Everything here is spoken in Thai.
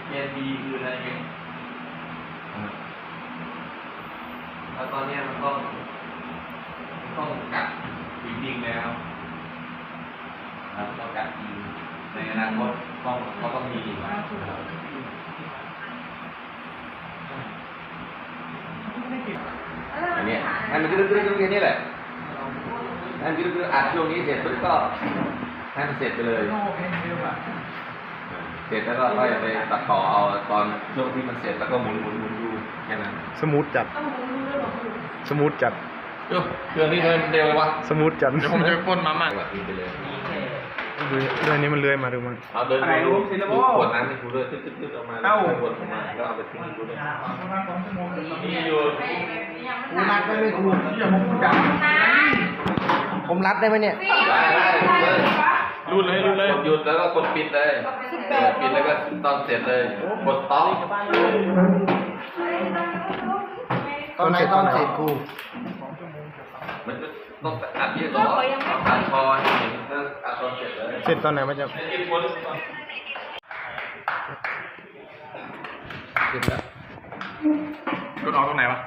เรียนดีคืออะไรเงี้ยแล้วตอนนี้มันต้องกัดจริงๆแล้วต้องกัดจริงในอนาคตต้องมีอีกอันนี้ให้มันกรึ๊กๆนี่แหละให้มันกรึ๊กๆอัดช่วงนี้เสร็จปุ๊บก็ให้มันเสร็จไปเลยเสร็จแล้วก็ค่อยไปตัดต่อเอาตอนช่วงที่มันเสร็จแล้วก็หมุนดูแค่นั้น สมูทจัดสมูทจัด เครื่องนี้เร็วเลยวะ สมูทจัด เดี๋ยวผมจะไปปล้นมาม่า แบบนี้ไปเลย เรื่องนี้มันเลื้อยมาดูมัน เอาเดินดูขวดนั้นให้กูด้วยตึ๊ดออกมาแล้วขวดออกมาแล้วเอาไปทิ้งกูด้วยนี่อยู่ กูรัดได้ไหมครูผมรัดได้ไหมเนี่ย ได้เลย รูดเลย หยุดแล้วก็กดปิดเลยปิดแล้วก็ตอนเสร็จเลยกดสต็อป ตอนไหนตอนเสร็จครู มันต้องอัดเยอะต่ออัดพอให้เห็นแล้วอัดตอนเสร็จเลย เสร็จตอนไหนมันจะ เก็บขวด เสร็จแล้ว กดออกตรงไหนวะ